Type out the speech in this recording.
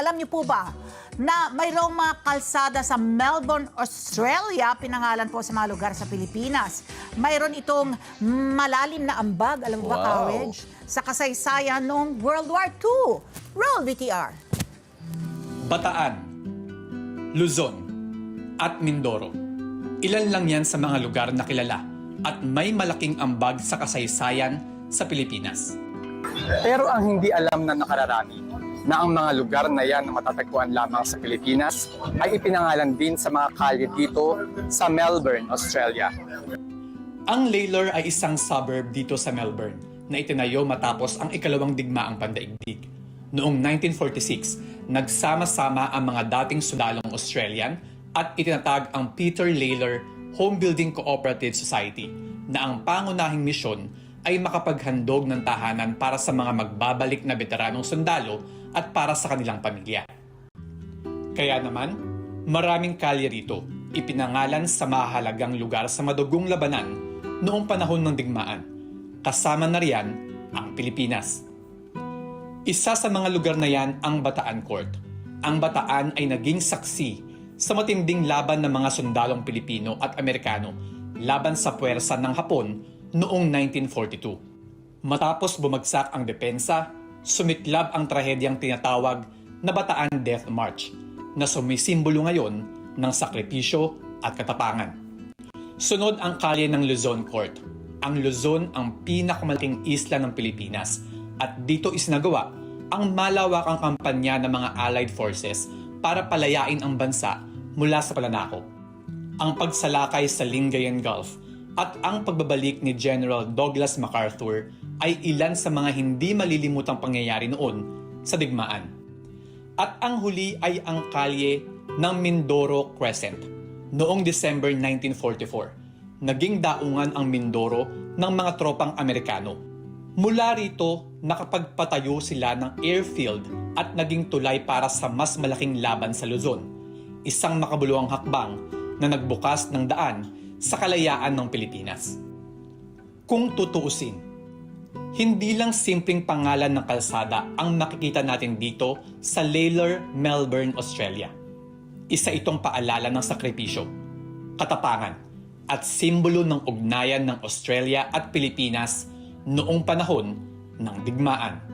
alam niyo po ba na mayroong mga kalsada sa Melbourne, Australia, pinangalan po sa mga lugar sa Pilipinas. Mayroon itong malalim na ambag, alam mo ba, Courage, sa kasaysayan noong World War II. Roll VTR. Bataan, Luzon, at Mindoro. Ilan lang yan sa mga lugar na kilala at may malaking ambag sa kasaysayan sa Pilipinas. Pero ang hindi alam na nakararami na ang mga lugar na yan na matatagpuan lamang sa Pilipinas ay ipinangalan din sa mga kalye dito sa Melbourne, Australia. Ang Lalor ay isang suburb dito sa Melbourne na itinayo matapos ang ikalawang digmaang pandaigdig. Noong 1946, nagsama-sama ang mga dating sundalong Australian at itinatag ang Peter Lalor Home Building Cooperative Society na ang pangunahing misyon ay makapaghandog ng tahanan para sa mga magbabalik na veteranong sundalo at para sa kanilang pamilya. Kaya naman, maraming kalye rito ipinangalan sa mahalagang lugar sa madugong labanan noong panahon ng digmaan. Kasama na riyan ang Pilipinas. Isa sa mga lugar na yan ang Bataan Court. Ang Bataan ay naging saksi sa matinding laban ng mga sundalong Pilipino at Amerikano laban sa puwersa ng Hapon noong 1942. Matapos bumagsak ang depensa, sumiklab ang trahedyang tinatawag na Bataan Death March na sumisimbolo ngayon ng sakripisyo at katapangan. Sunod ang kalye ng Luzon Court. Ang Luzon ang pinakamalaking isla ng Pilipinas at dito isinagawa ang malawakang kampanya ng mga Allied Forces para palayain ang bansa mula sa pananakop. Ang pagsalakay sa Lingayen Gulf at ang pagbabalik ni General Douglas MacArthur ay ilan sa mga hindi malilimutang pangyayari noon sa digmaan. At ang huli ay ang kalye ng Mindoro Crescent. Noong December 1944, naging daungan ang Mindoro ng mga tropang Amerikano. Mula rito, nakapagpatayo sila ng airfield at naging tulay para sa mas malaking laban sa Luzon. Isang makabuluhang hakbang na nagbukas ng daan sa kalayaan ng Pilipinas. Kung tutuusin, hindi lang simpleng pangalan ng kalsada ang makikita natin dito sa Lalor, Melbourne, Australia. Isa itong paalala ng sakripisyo, katapangan, at simbolo ng ugnayan ng Australia at Pilipinas noong panahon ng digmaan.